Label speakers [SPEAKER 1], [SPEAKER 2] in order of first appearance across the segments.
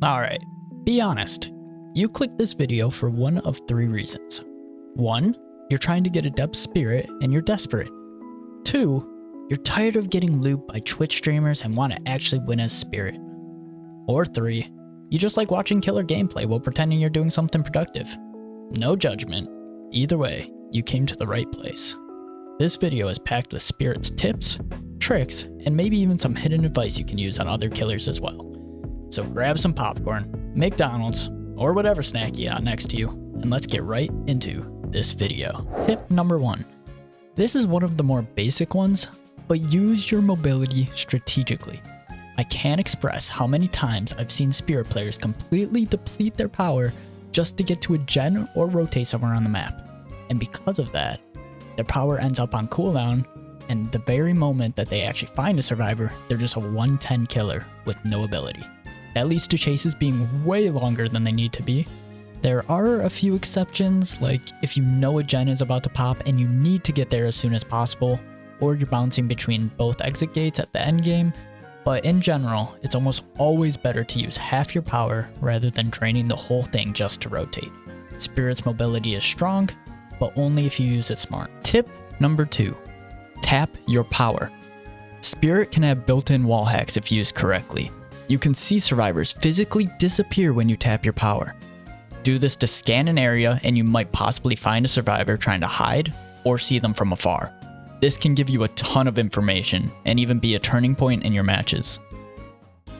[SPEAKER 1] Alright, be honest. You clicked this video for one of three reasons. 1. You're trying to get adept spirit and you're desperate. 2. You're tired of getting looped by Twitch streamers and want to actually win as spirit. Or 3. You just like watching killer gameplay while pretending you're doing something productive. No judgment. Either way, you came to the right place. This video is packed with spirit's tips, tricks, and maybe even some hidden advice you can use on other killers as well. So grab some popcorn, McDonald's, or whatever snack you got next to you, and let's get right into this video. Tip number 1. This is one of the more basic ones, but use your mobility strategically. I can't express how many times I've seen spirit players completely deplete their power just to get to a gen or rotate somewhere on the map. And because of that, their power ends up on cooldown, and the very moment that they actually find a survivor, they're just a 110 killer with no ability. That leads to chases being way longer than they need to be. There are a few exceptions, like if you know a gen is about to pop and you need to get there as soon as possible, or you're bouncing between both exit gates at the end game, but in general, it's almost always better to use half your power rather than draining the whole thing just to rotate. Spirit's mobility is strong, but only if you use it smart. Tip number 2. Tap your power. Spirit can have built-in wall hacks if used correctly. You can see survivors physically disappear when you tap your power. Do this to scan an area and you might possibly find a survivor trying to hide or see them from afar. This can give you a ton of information and even be a turning point in your matches.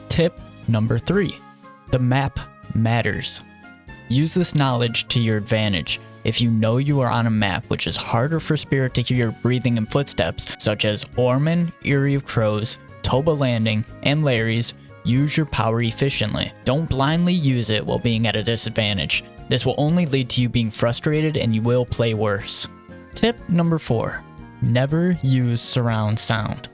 [SPEAKER 1] Tip number 3. The map matters. Use this knowledge to your advantage. If you know you are on a map which is harder for spirit to hear your breathing and footsteps, such as Orman, Eyrie of Crows, Toba Landing, and Larry's, use your power efficiently. Don't blindly use it while being at a disadvantage. This will only lead to you being frustrated and you will play worse. Tip number 4. Never use surround sound.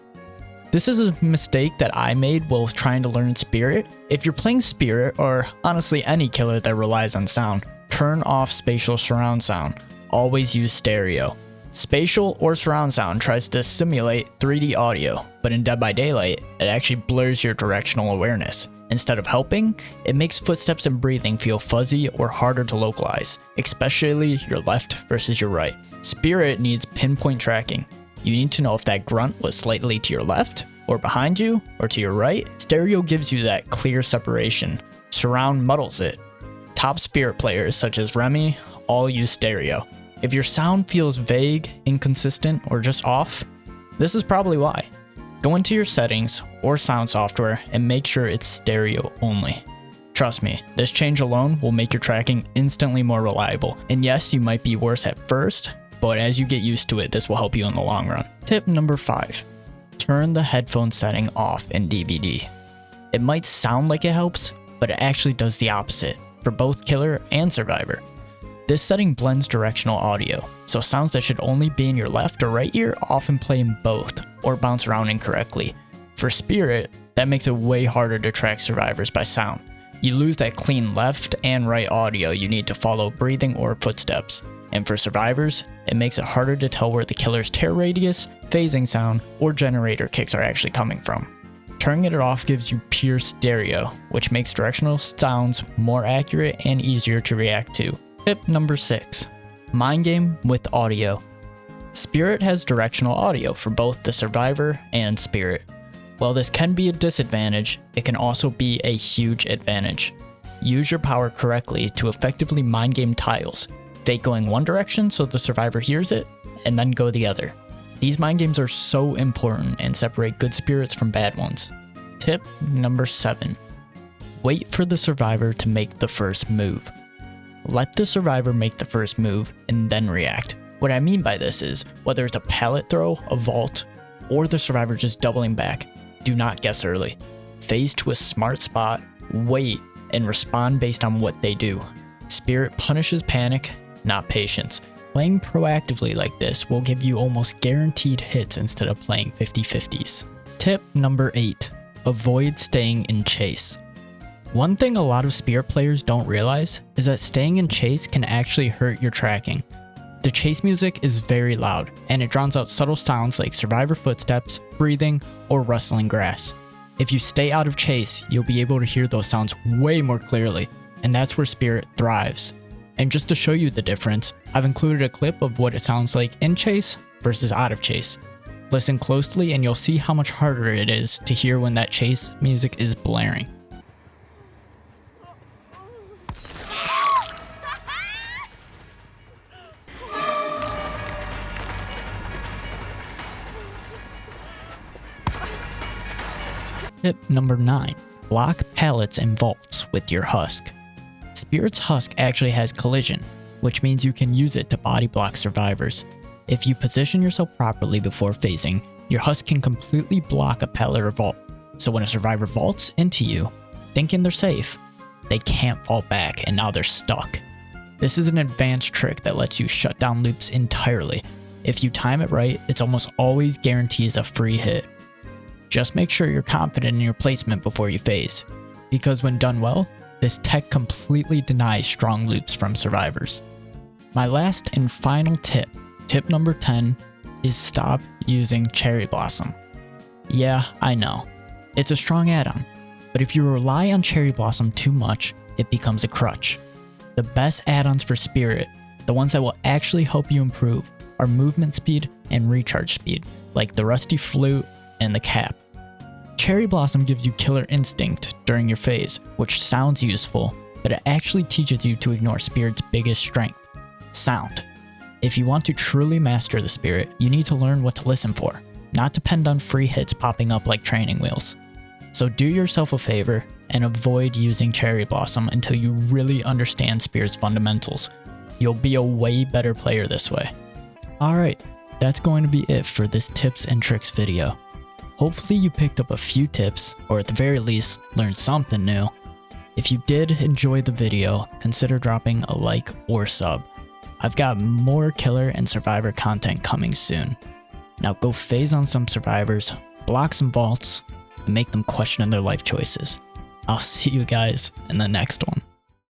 [SPEAKER 1] This is a mistake that I made while trying to learn spirit. If you're playing spirit, or honestly any killer that relies on sound, turn off spatial surround sound. Always use stereo. Spatial or surround sound tries to simulate 3D audio, but in Dead by Daylight, it actually blurs your directional awareness. Instead of helping, it makes footsteps and breathing feel fuzzy or harder to localize, especially your left versus your right. Spirit needs pinpoint tracking. You need to know if that grunt was slightly to your left, or behind you, or to your right. Stereo gives you that clear separation. Surround muddles it. Top spirit players such as Remy all use stereo. If your sound feels vague, inconsistent, or just off, this is probably why. Go into your settings or sound software and make sure it's stereo only. Trust me, this change alone will make your tracking instantly more reliable. And yes, you might be worse at first, but as you get used to it, this will help you in the long run. Tip number 5. Turn the headphone setting off in DBD. It might sound like it helps, but it actually does the opposite for both killer and survivor. This setting blends directional audio, so sounds that should only be in your left or right ear often play in both or bounce around incorrectly. For spirit, that makes it way harder to track survivors by sound. You lose that clean left and right audio you need to follow breathing or footsteps. And for survivors, it makes it harder to tell where the killer's tear radius, phasing sound, or generator kicks are actually coming from. Turning it off gives you pure stereo, which makes directional sounds more accurate and easier to react to. Tip number 6. Mindgame with audio. Spirit has directional audio for both the survivor and spirit. While this can be a disadvantage, it can also be a huge advantage. Use your power correctly to effectively mindgame tiles. Fake going one direction so the survivor hears it, and then go the other. These mind games are so important and separate good spirits from bad ones. Tip number 7. Wait for the survivor to make the first move. Let the survivor make the first move and then react. What I mean by this is, whether it's a pallet throw, a vault, or the survivor just doubling back, do not guess early. Phase to a smart spot, wait, and respond based on what they do. Spirit punishes panic, not patience. Playing proactively like this will give you almost guaranteed hits instead of playing 50-50s. Tip number 8. Avoid staying in chase. One thing a lot of spirit players don't realize is that staying in chase can actually hurt your tracking. The chase music is very loud, and it drowns out subtle sounds like survivor footsteps, breathing, or rustling grass. If you stay out of chase, you'll be able to hear those sounds way more clearly, and that's where spirit thrives. And just to show you the difference, I've included a clip of what it sounds like in chase versus out of chase. Listen closely and you'll see how much harder it is to hear when that chase music is blaring. Tip number 9. Block pallets and vaults with your Husk. Spirit's Husk actually has collision, which means you can use it to body block survivors. If you position yourself properly before phasing, your Husk can completely block a pallet or vault. So when a survivor vaults into you, thinking they're safe, they can't fall back and now they're stuck. This is an advanced trick that lets you shut down loops entirely. If you time it right, it's almost always guarantees a free hit. Just make sure you're confident in your placement before you phase, because when done well, this tech completely denies strong loops from survivors. My last and final tip, tip number 10, is stop using Cherry Blossom. Yeah, I know, it's a strong add-on, but if you rely on Cherry Blossom too much, it becomes a crutch. The best add-ons for Spirit, the ones that will actually help you improve, are movement speed and recharge speed, like the Rusty Flute and the Cap. Cherry Blossom gives you killer instinct during your phase, which sounds useful, but it actually teaches you to ignore Spirit's biggest strength, sound. If you want to truly master the Spirit, you need to learn what to listen for, not depend on free hits popping up like training wheels. So do yourself a favor and avoid using Cherry Blossom until you really understand Spirit's fundamentals. You'll be a way better player this way. Alright, that's going to be it for this tips and tricks video. Hopefully you picked up a few tips, or at the very least, learned something new. If you did enjoy the video, consider dropping a like or sub. I've got more killer and survivor content coming soon. Now go phase on some survivors, block some vaults, and make them question their life choices. I'll see you guys in the next one.